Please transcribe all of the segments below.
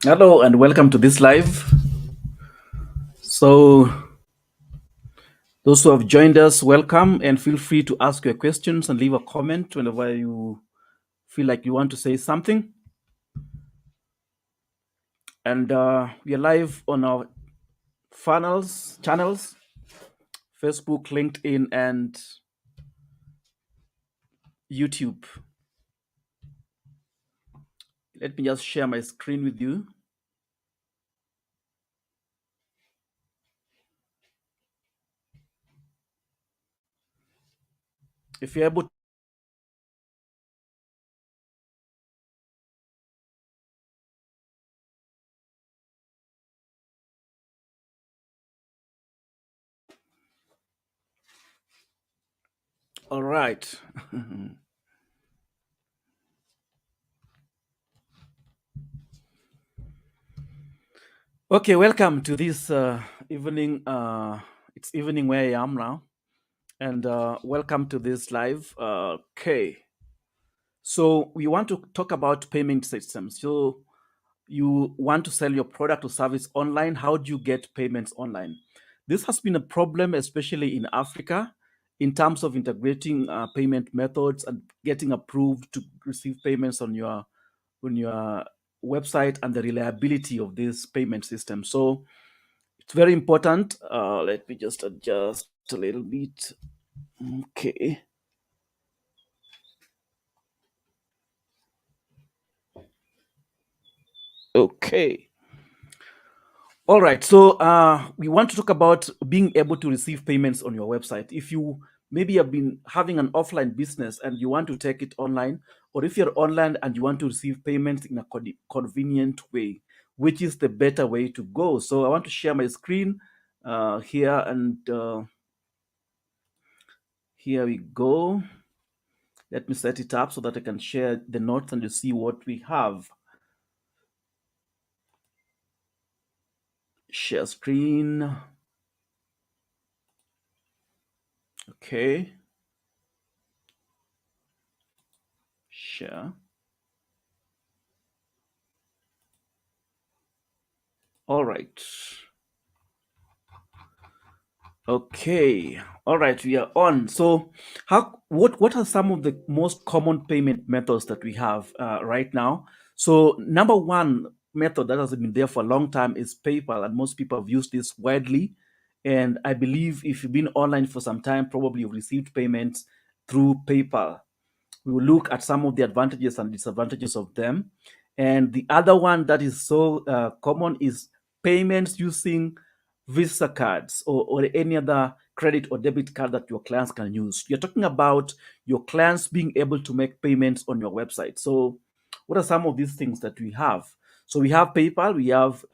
Hello and welcome to this live. So, those who have joined us, welcome and feel free to ask your questions and leave a comment whenever you feel like you want to say something. And we are live on our channels, Facebook, LinkedIn, and YouTube. Let me just share my screen with you. If you're able to. All right. Okay, welcome to this evening. It's evening where I am now. And welcome to this live. Okay. So we want to talk about payment systems. So you want to sell your product or service online. How do you get payments online? This has been a problem, especially in Africa, in terms of integrating payment methods and getting approved to receive payments on your website and the reliability of this payment system. So it's very important. Let me just adjust a little bit. Okay. Okay. All right. So we want to talk about being able to receive payments on your website. If you maybe have been having an offline business and you want to take it online, or if you're online and you want to receive payments in a convenient way, which is the better way to go? So I want to share my screen here, and here we go. Let me set it up so that I can share the notes and you see what we have. Share screen. Okay. Share. All right. Okay. All right, we are on. So, what are some of the most common payment methods that we have right now? So, number one method that has been there for a long time is PayPal, and most people have used this widely. And I believe if you've been online for some time, probably you've received payments through PayPal. We will look at some of the advantages and disadvantages of them. And the other one that is so common is payments using Visa cards or any other credit or debit card that your clients can use. You're talking about your clients being able to make payments on your website. So, what are some of these things that we have? So, we have PayPal, we have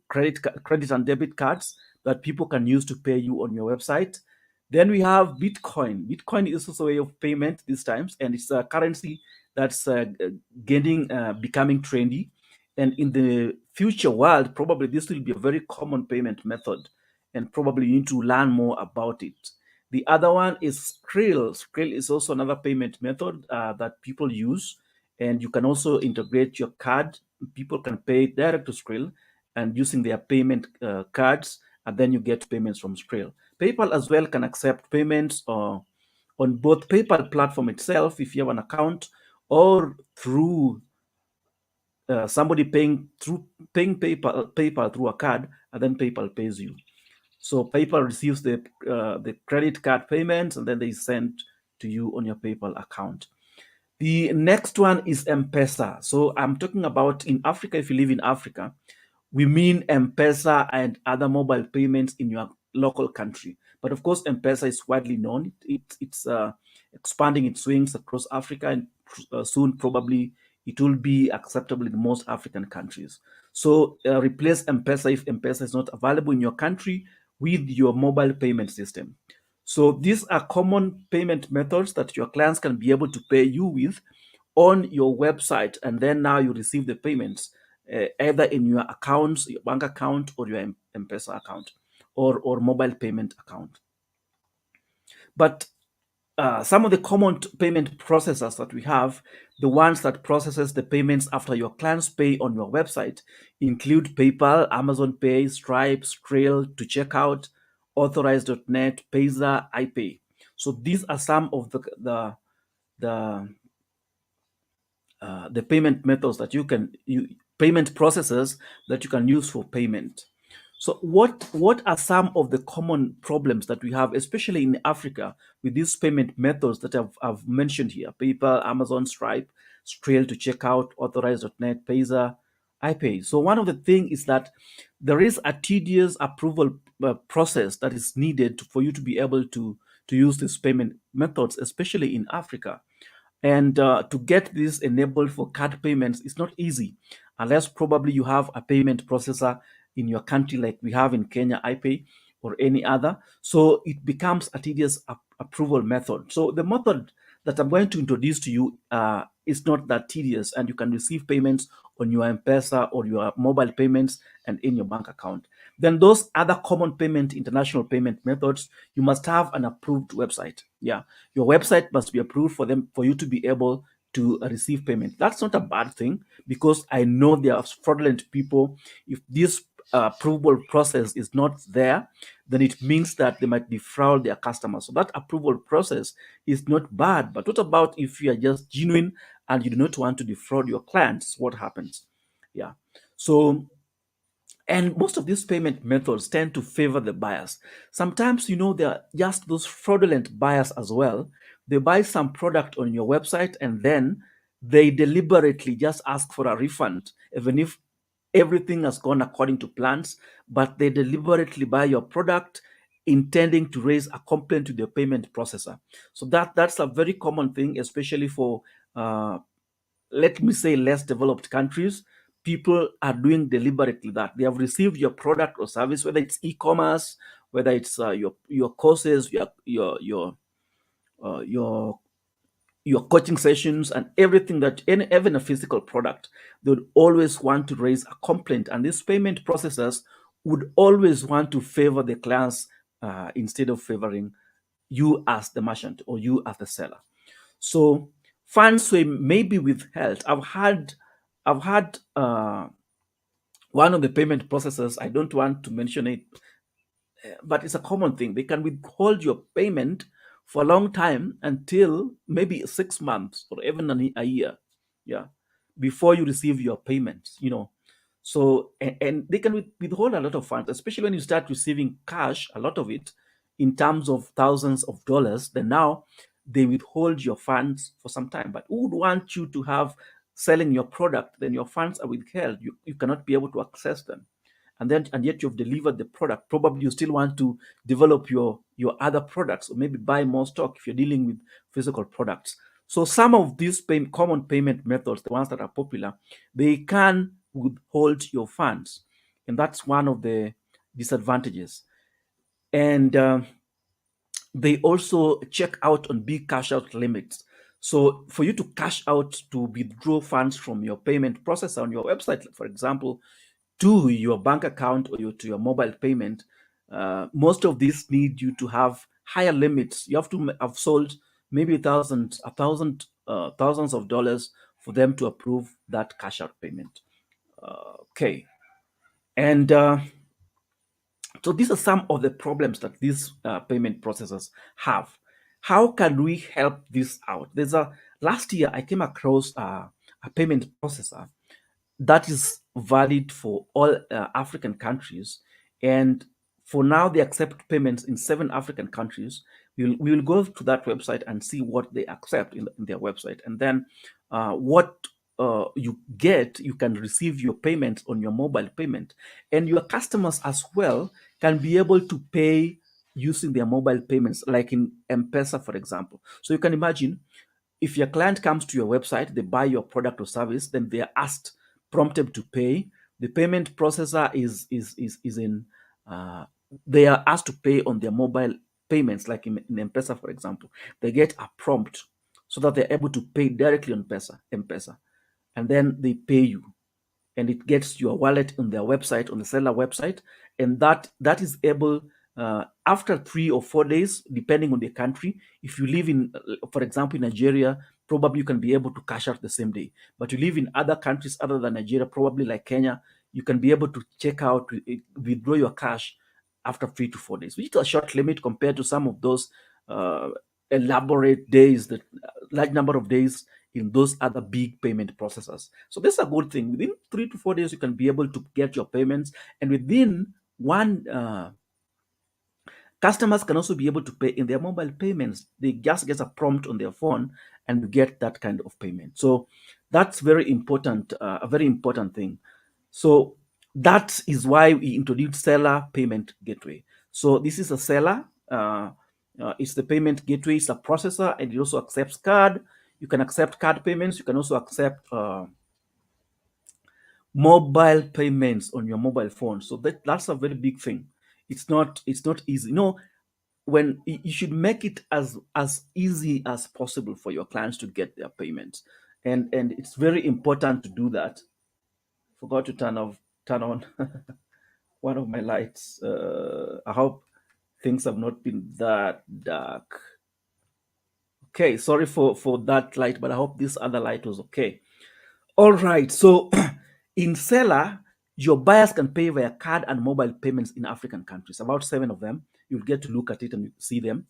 credit and debit cards that people can use to pay you on your website. Then we have Bitcoin. Bitcoin is also a way of payment these times, and it's a currency that's becoming trendy. And in the future world, probably this will be a very common payment method, and probably you need to learn more about it. The other one is Skrill. Skrill is also another payment method that people use, and you can also integrate your card. People can pay direct to Skrill and using their payment cards, and then you get payments from Skrill. PayPal as well can accept payments on both PayPal platform itself if you have an account, or through somebody paying PayPal through a card, and then PayPal pays you. So PayPal receives the credit card payments, and then they send to you on your PayPal account. The next one is M-pesa. So I'm talking about in Africa. If you live in Africa, we mean M-pesa and other mobile payments in your local country. But of course, M-pesa is widely known. It's expanding its wings across Africa, and soon probably it will be acceptable in most African countries. So replace M-pesa if M-pesa is not available in your country with your mobile payment system. So these are common payment methods that your clients can be able to pay you with on your website, and then now you receive the payments either in your accounts, your bank account, or your M-pesa account, or mobile payment account. But some of the common payment processors that we have, the ones that processes the payments after your clients pay on your website, include PayPal, Amazon Pay, Stripe, Trail to Checkout, Authorize.net, Payza, iPay. So these are some of the the payment methods that payment processes that you can use for payment. So what are some of the common problems that we have, especially in Africa, with these payment methods that I've mentioned here: PayPal, Amazon, Stripe, Trail to Checkout, Authorize.net, Payza, iPay. So one of the things is that there is a tedious approval process that is needed for you to be able to use these payment methods, especially in Africa. And to get this enabled for card payments is not easy, unless probably you have a payment processor in your country, like we have in Kenya, iPay, or any other. So it becomes a tedious approval method. So the method that I'm going to introduce to you is not that tedious, and you can receive payments on your M-pesa or your mobile payments and in your bank account. Then those other common international payment methods, you must have an approved website. Yeah, your website must be approved for you to be able to receive payment. That's not a bad thing, because I know there are fraudulent people. If this approval process is not there, then it means that they might defraud their customers. So that approval process is not bad. But what about if you are just genuine and you do not want to defraud your clients? What happens? Yeah. So, and most of these payment methods tend to favor the buyers. Sometimes, there are just those fraudulent buyers as well. They buy some product on your website, and then they deliberately just ask for a refund, even if everything has gone according to plans, but they deliberately buy your product intending to raise a complaint to the payment processor. So that's a very common thing, especially for uh, let me say less developed countries. People are doing deliberately that they have received your product or service, whether it's e-commerce, whether it's your courses, your your coaching sessions, and everything that even a physical product, they would always want to raise a complaint, and these payment processors would always want to favor the clients instead of favoring you as the merchant or you as the seller. So funds may be withheld. I've had one of the payment processors, I don't want to mention it, but it's a common thing. They can withhold your payment for a long time, until maybe 6 months or even a year. Yeah, before you receive your payment. So, and they can withhold a lot of funds, especially when you start receiving cash, a lot of it in terms of thousands of dollars. Then now they withhold your funds for some time. But who would want you to have selling your product, then your funds are withheld? You cannot be able to access them, and yet you've delivered the product. Probably you still want to develop your other products, or maybe buy more stock if you're dealing with physical products. So some of these common payment methods, the ones that are popular, they can withhold your funds, and that's one of the disadvantages. And they also check out on big cash out limits. So for you to cash out, to withdraw funds from your payment processor on your website, for example, to your bank account or to your mobile payment, most of these need you to have higher limits. You have to have sold maybe thousands of dollars for them to approve that cash out payment. Okay, and so these are some of the problems that these payment processors have. How can we help this out? Last year I came across a payment processor that is valid for all African countries. And for now, they accept payments in 7 African countries. We will go to that website and see what they accept in their website. And then what you can receive your payments on your mobile payment. And your customers as well can be able to pay using their mobile payments, like in M-pesa, for example. So you can imagine, if your client comes to your website, they buy your product or service, then they are prompted to pay. The payment processor is in. Uh, they are asked to pay on their mobile payments, like in M-pesa, for example. They get a prompt so that they're able to pay directly on M-pesa, and then they pay you, and it gets your wallet on their website, on the seller website, and that is able. After 3 or 4 days, depending on the country, if you live in, for example, in Nigeria, probably you can be able to cash out the same day. But you live in other countries other than Nigeria, probably like Kenya, you can be able to check out, withdraw your cash after 3 to 4 days, which is a short limit compared to some of those uh, elaborate days, that large number of days in those other big payment processors. So this is a good thing. Within 3 to 4 days, you can be able to get your payments, and within one. Customers can also be able to pay in their mobile payments. They just get a prompt on their phone and you get that kind of payment. So that's very important, a very important thing. So that is why we introduced Seller Payment Gateway. So this is a seller. It's the payment gateway. It's a processor, and it also accepts card. You can accept card payments. You can also accept mobile payments on your mobile phone. So that's a very big thing. It's not easy. When you should make it as easy as possible for your clients to get their payments, and it's very important to do that. Forgot to turn on one of my lights. I hope things have not been that dark. Okay, sorry for that light, but I hope this other light was okay. All right. So in Seller, your buyers can pay via card and mobile payments in African countries, about seven of them. You'll get to look at it and see them.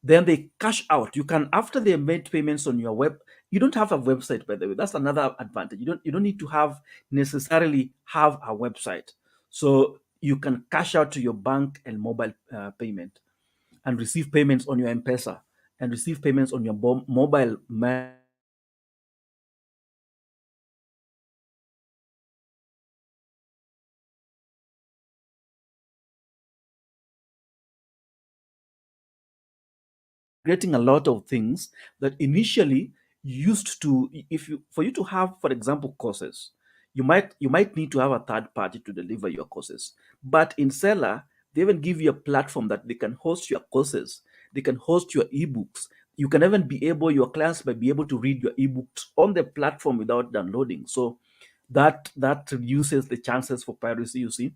Then they cash out. You can, after they made payments on your web, you don't have a website, by the way. That's another advantage. You don't need to have necessarily have a website. So you can cash out to your bank and mobile payment, and receive payments on your M-pesa, and receive payments on your mobile creating a lot of things that initially used to, if you for you to have, for example, courses, you might need to have a third party to deliver your courses. But in Seller, they even give you a platform that they can host your courses, they can host your ebooks. You can even be able, your clients might be able to read your ebooks on the platform without downloading. So that reduces the chances for piracy, you see.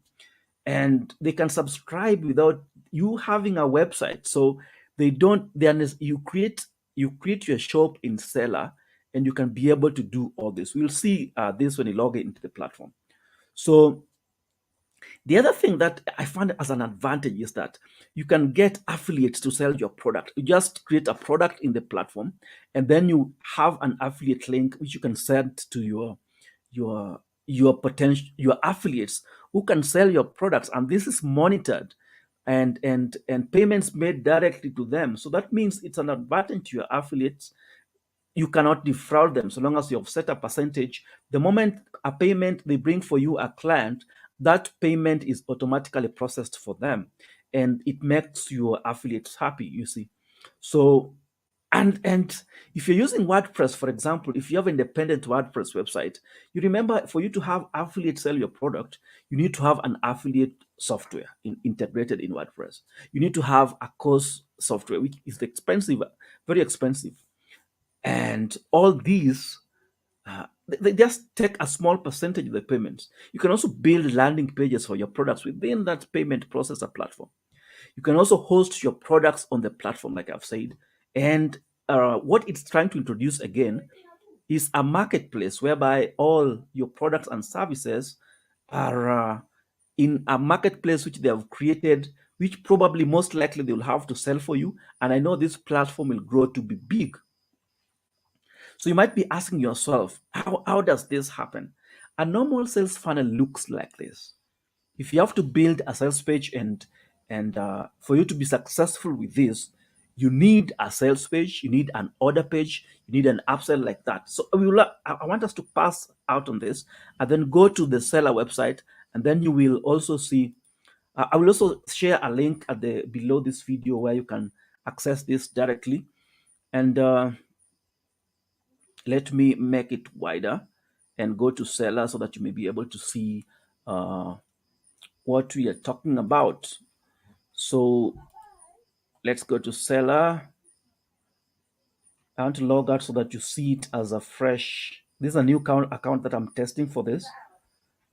And they can subscribe without you having a website. So they don't then you create your shop in Seller, and you can be able to do all this. We'll see this when you log into the platform. So the other thing that I find as an advantage is that you can get affiliates to sell your product. You just create a product in the platform, and then you have an affiliate link which you can send to your affiliates who can sell your products, and this is monitored, and payments made directly to them. So that means it's an advantage to your affiliates. You cannot defraud them so long as you've set a percentage. The moment a payment they bring for you, a client, that payment is automatically processed for them, and it makes your affiliates happy, you see. So, and if you're using WordPress, for example, if you have independent WordPress website, you remember, for you to have affiliate sell your product, you need to have an affiliate software integrated in WordPress. You need to have a course software, which is expensive, very expensive. And all these, they just take a small percentage of the payments. You can also build landing pages for your products within that payment processor platform. You can also host your products on the platform, like I've said. And what it's trying to introduce again is a marketplace whereby all your products and services are in a marketplace which they have created, which probably most likely they will have to sell for you. And I know this platform will grow to be big. So you might be asking yourself, how does this happen? A normal sales funnel looks like this. If you have to build a sales page, and for you to be successful with this, you need a sales page, you need an order page, you need an upsell, like that. So I want us to pass out on this and then go to the seller website, and then you will also see. I will also share a link at the below this video where you can access this directly. And let me make it wider and go to seller so that you may be able to see uh, what we are talking about. So let's go to seller. I want to log out so that you see it as a fresh. This is a new account that I'm testing for this.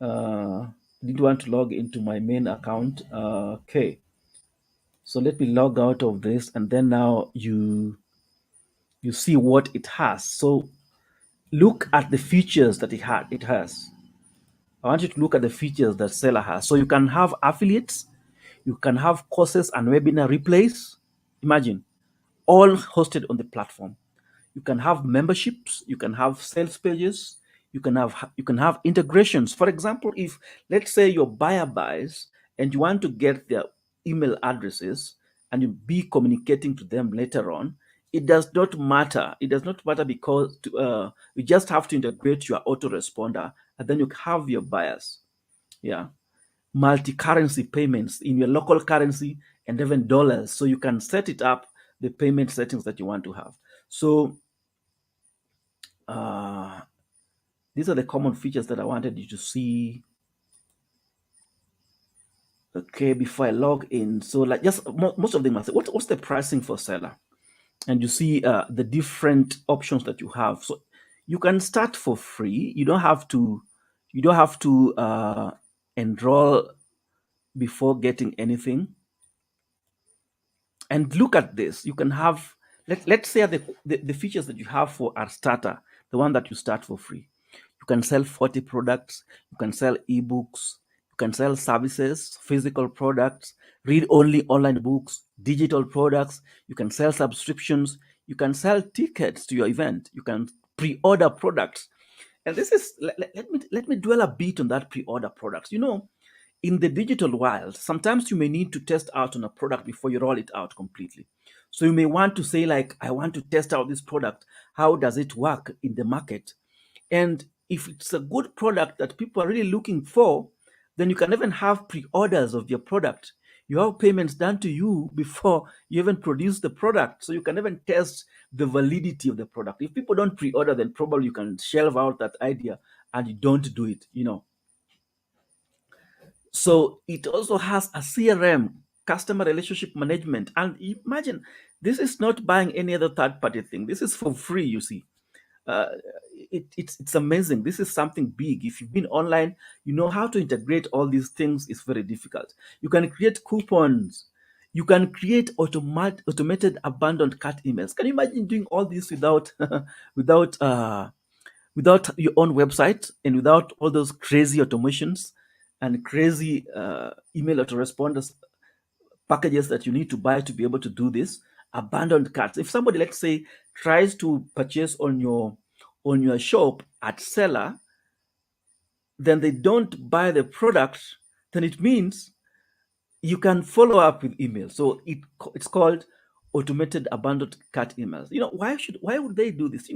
Didn't want to log into my main account. Okay. So let me log out of this, and then now you see what it has. So look at the features that it has. I want you to look at the features that Seller has. So you can have affiliates, you can have courses and webinar replays. Imagine, all hosted on the platform. You can have memberships, you can have sales pages, you can have integrations. For example, if let's say your buyer buys and you want to get their email addresses and you be communicating to them later on, it does not matter. It does not matter because you just have to integrate your autoresponder and then you have your buyers. Yeah, multi-currency payments in your local currency and even dollars, so you can set it up the payment settings that you want to have. So uh, these are the common features that I wanted you to see. Okay, before I log in, so like just most of them are say, what's the pricing for seller? And you see the different options that you have. So you can start for free. You don't have to enroll before getting anything. And look at this. You can have let's say the features that you have for our starter, the one that you start for free. You can sell 40 products, you can sell ebooks, you can sell services, physical products, read only online books, digital products, you can sell subscriptions, you can sell tickets to your event, you can pre-order products. And this is let me dwell a bit on that pre-order products. In the digital world, sometimes you may need to test out on a product before you roll it out completely. So you may want to say, like, I want to test out this product. How does it work in the market? And if it's a good product that people are really looking for, then you can even have pre-orders of your product. You have payments done to you before you even produce the product. So you can even test the validity of the product. If people don't pre-order, then probably you can shelve out that idea and you don't do it. So it also has a CRM, customer relationship management. And imagine, this is not buying any other third party thing. This is for free, you see. Uh, it's amazing. This is something big. If you've been online, you know how to integrate all these things is very difficult. You can create coupons. You can create automated abandoned cart emails. Can you imagine doing all this without without your own website and without all those crazy automations and crazy email autoresponders packages that you need to buy to be able to do this? Abandoned carts. If somebody, let's say, tries to purchase on your shop at seller, then they don't buy the product, then it means you can follow up with email. So it's called automated abandoned cart emails. Why would they do this?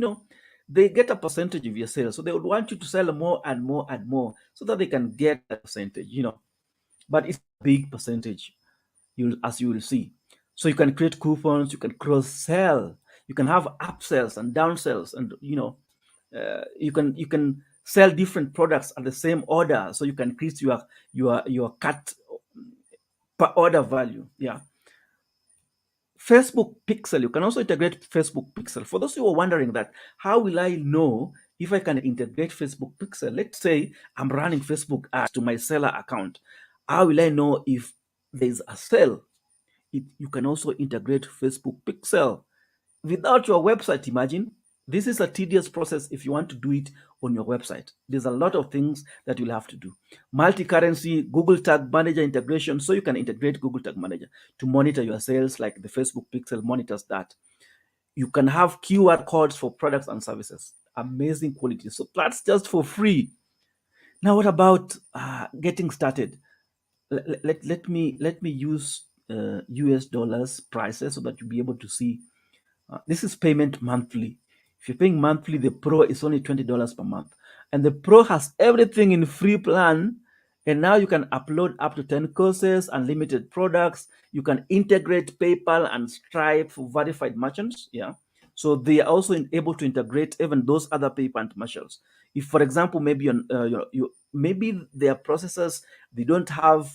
They get a percentage of your sales, so they would want you to sell more and more and more so that they can get a percentage. But it's a big percentage, as you will see. So you can create coupons, you can cross sell, you can have upsells and downsells, and you can sell different products at the same order, so you can increase your cut per order value. Yeah. Facebook Pixel. You can also integrate Facebook Pixel. For those who are wondering that, how will I know if I can integrate Facebook Pixel? Let's say I'm running Facebook ads to my seller account. How will I know if there's a sale? You can also integrate Facebook Pixel without your website. Imagine, this is a tedious process if you want to do it on your website. There's a lot of things that you'll have to do. Multi-currency Google Tag Manager integration, so you can integrate Google Tag Manager to monitor your sales, like the Facebook Pixel monitors that. You can have QR codes for products and services. Amazing quality. So that's just for free. Now, what about getting started? Let me use US dollars prices so that you'll be able to see. This is payment monthly. If you're paying monthly, the Pro is only $20 per month. And the Pro has everything in free plan. And now you can upload up to 10 courses, unlimited products. You can integrate PayPal and Stripe for verified merchants. Yeah. So they are also able to integrate even those other PayPal merchants. If, for example, maybe maybe their processors, they don't have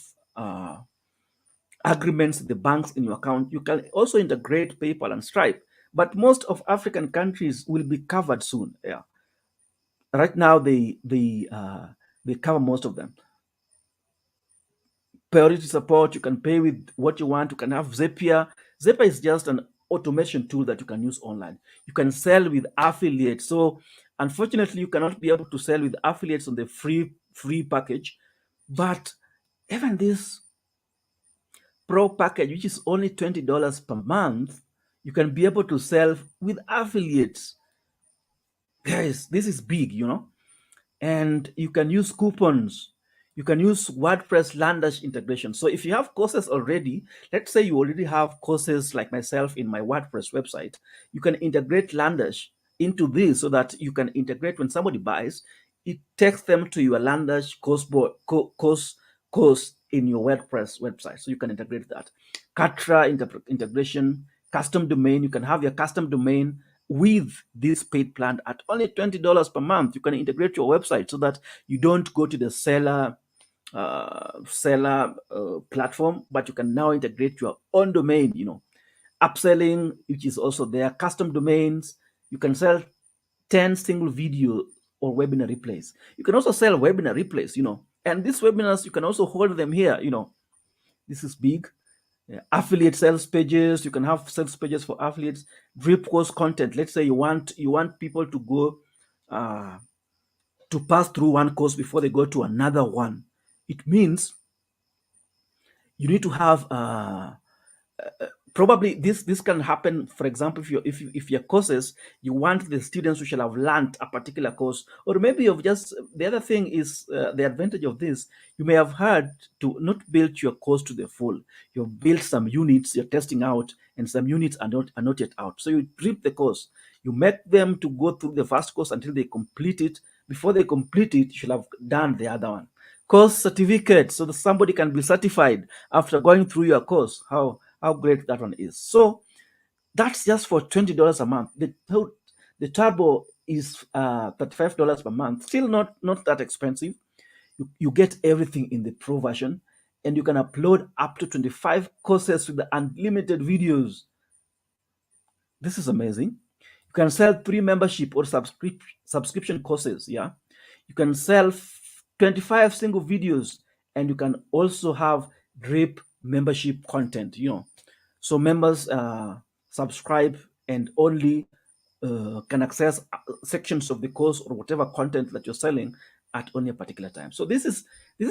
agreements with the banks in your account, you can also integrate PayPal and Stripe. But most of African countries will be covered soon. Yeah, right now they cover most of them. priority support. You can pay with what you want. You can have Zapier. Zapier is just an automation tool that you can use online. You can sell with affiliates. So unfortunately, you cannot be able to sell with affiliates on the free package. But even this pro package, which is only $20 per month, you can be able to sell with affiliates. Guys, this is big, and you can use coupons. You can use WordPress Landash integration. So if you have courses already, let's say you already have courses like myself in my WordPress website, you can integrate Landash into this so that you can integrate when somebody buys, it takes them to your Landash course in your WordPress website. So you can integrate that. Katra integration, custom domain. You can have your custom domain with this paid plan at only $20 per month. You can integrate your website so that you don't go to the seller platform, but you can now integrate your own domain. Upselling, which is also there, custom domains. You can sell 10 single video or webinar replays. You can also sell webinar replays, and these webinars, you can also hold them here. This is big. Affiliate sales pages. You can have sales pages for affiliates. Drip course content. Let's say you want people to go to pass through one course before they go to another one. It means you need to have probably this can happen. For example, if your courses, you want the students who shall have learned a particular course, or maybe you've just, the other thing is the advantage of this, you may have had to not build your course to the full. You've built some units, you're testing out, and some units are not yet out. So you drip the course, you make them to go through the first course until they complete it. Before they complete it, you should have done the other one. Course certificate, so that somebody can be certified after going through your course. How great that one is. So that's just for $20 a month. The turbo is $35 per month. Still not that expensive. You get everything in the pro version, and you can upload up to 25 courses with the unlimited videos. This is amazing. You can sell 3 membership or subscription courses. Yeah, you can sell 25 single videos, and you can also have drip membership content. So members subscribe and only can access sections of the course or whatever content that you're selling at only a particular time. So this is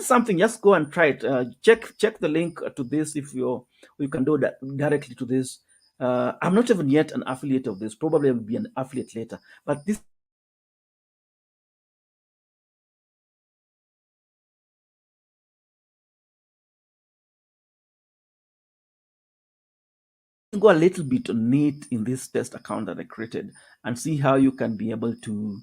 something. Just go and try it. Check the link to this if you can do that directly to this. I'm not even yet an affiliate of this. Probably I will be an affiliate later. But this go a little bit on it in this test account that I created and see how you can be able to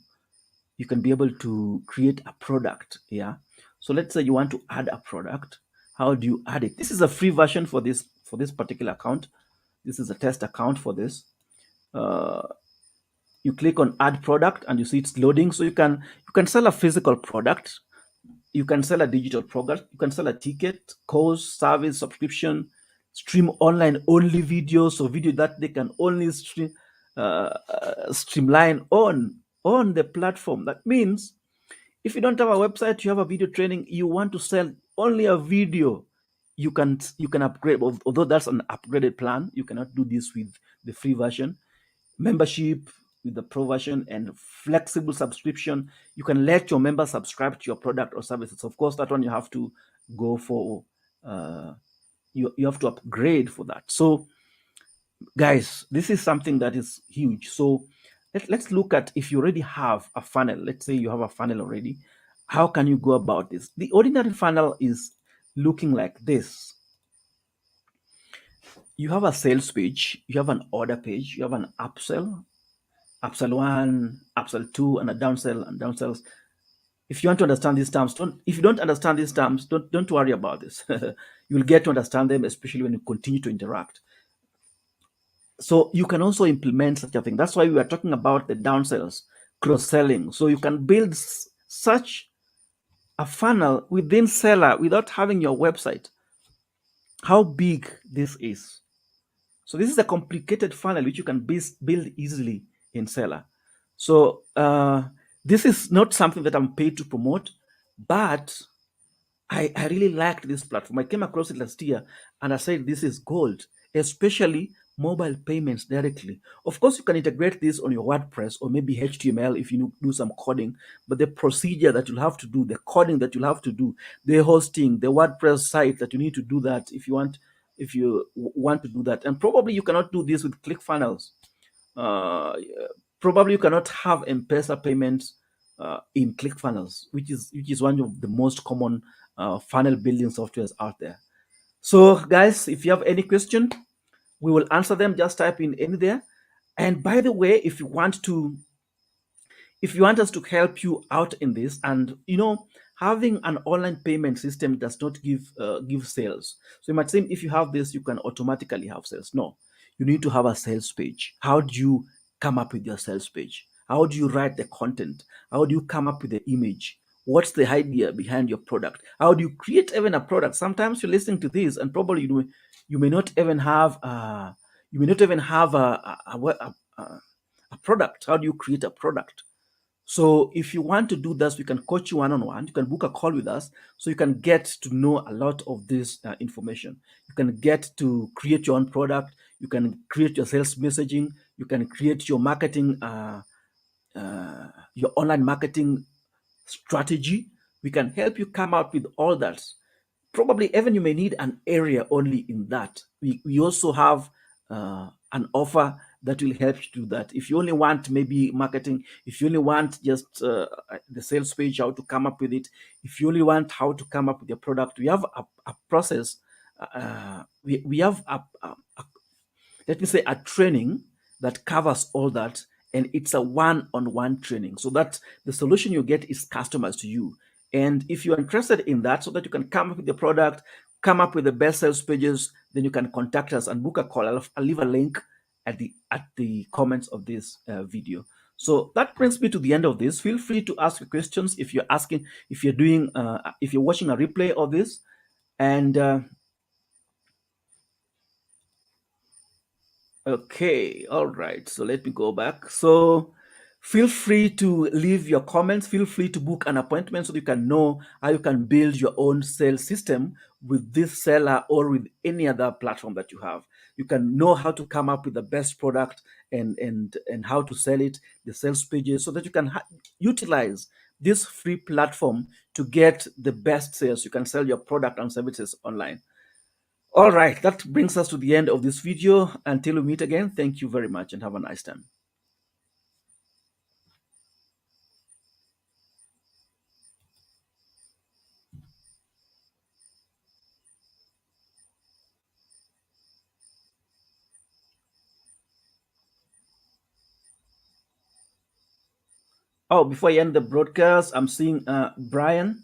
create a product. Yeah. So let's say you want to add a product. How do you add it? This is a free version for this particular account. This is a test account for this. You click on add product and you see it's loading. So you can sell a physical product. You can sell a digital product. You can sell a ticket, course, service, subscription, stream online only videos, so video that they can only streamline on the platform. That means if you don't have a website, you have a video training, you want to sell only a video, you can upgrade. Although that's an upgraded plan, you cannot do this with the free version. Membership with the pro version and flexible subscription. You can let your members subscribe to your product or services. Of course, that one you have to go for. You have to upgrade for that. So, guys, this is something that is huge. So, let's look at, if you already have a funnel. Let's say you have a funnel already. How can you go about this? The ordinary funnel is looking like this. You have a sales page, you have an order page, you have an upsell 1, upsell 2, and a downsell and downsells. If you want to understand these terms, if you don't understand these terms, don't worry about this. You will get to understand them, especially when you continue to interact. So you can also implement such a thing. That's why we are talking about the downsells, cross-selling. So you can build such a funnel within Seller without having your website. How big this is. So this is a complicated funnel which you can build easily in Seller. So this is not something that I'm paid to promote, but I really liked this platform. I came across it last year and I said this is gold, especially mobile payments directly. Of course, you can integrate this on your WordPress or maybe HTML if you do some coding, but the procedure that you'll have to do, the coding that you'll have to do, the hosting, the WordPress site that you need to do that if you want to do that. And probably you cannot do this with ClickFunnels. Uh, Probably you cannot have M-pesa payments in ClickFunnels, which is one of the most common funnel building softwares out there. So, guys, if you have any question, we will answer them. Just type in any there. And by the way, if you want us to help you out in this, and having an online payment system does not give sales. So you might think if you have this you can automatically have sales. No, you need to have a sales page. How do you come up with your sales page? How do you write the content? How do you come up with the image? What's the idea behind your product? How do you create even a product? Sometimes you're listening to this and probably you may not even have a product. How do you create a product? So if you want to do this, we can coach you one-on-one. You can book a call with us so you can get to know a lot of this information. You can get to create your own product. You can create your sales messaging. You can create your marketing, your online marketing strategy. We can help you come out with all that. Probably even you may need an area only in that. We also have an offer that will help you do that. If you only want maybe marketing, if you only want just the sales page, how to come up with it, if you only want how to come up with your product, we have a process. We have let me say a training that covers all that, and it's a one-on-one training so that the solution you get is customized to you. And if you're interested in that so that you can come up with the product, come up with the best sales pages, then you can contact us and book a call. I'll leave a link at the comments of this video. So that brings me to the end of this. Feel free to ask your questions if if you're watching a replay of this. And okay, all right. So let me go back. So feel free to leave your comments. Feel free to book an appointment so you can know how you can build your own sales system with this seller or with any other platform that you have. You can know how to come up with the best product and how to sell it, the sales pages, so that you can utilize this free platform to get the best sales. You can sell your product and services online. All right, that brings us to the end of this video. Until we meet again, thank you very much and have a nice time. Oh, before I end the broadcast, I'm seeing Brian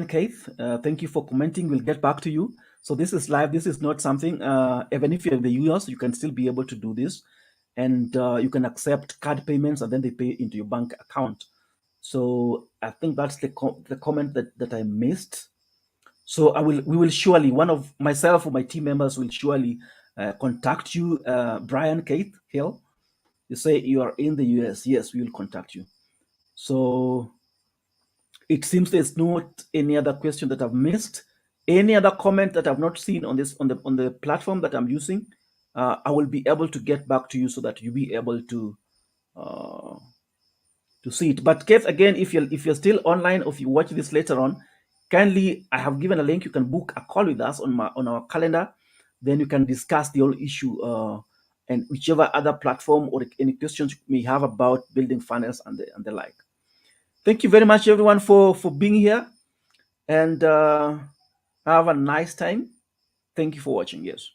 Keith. Thank you for commenting. We'll get back to you. So this is live. This is not something, even if you're in the US, you can still be able to do this. And you can accept card payments and then they pay into your bank account. So I think that's the comment that I missed. So we will surely, one of myself or my team members will surely contact you, Brian Keith Hill. You say you are in the US. Yes, we will contact you. So it seems there's not any other question that I've missed. Any other comment that I've not seen on the platform that I'm using, I will be able to get back to you so that you'll be able uh, to see it. But Keith, again, if you're still online or if you watch this later on, kindly, I have given a link. You can book a call with us on our calendar. Then you can discuss the whole issue and whichever other platform or any questions you may have about building funnels and the like. Thank you very much, everyone, for being here, and have a nice time. Thank you for watching. Yes.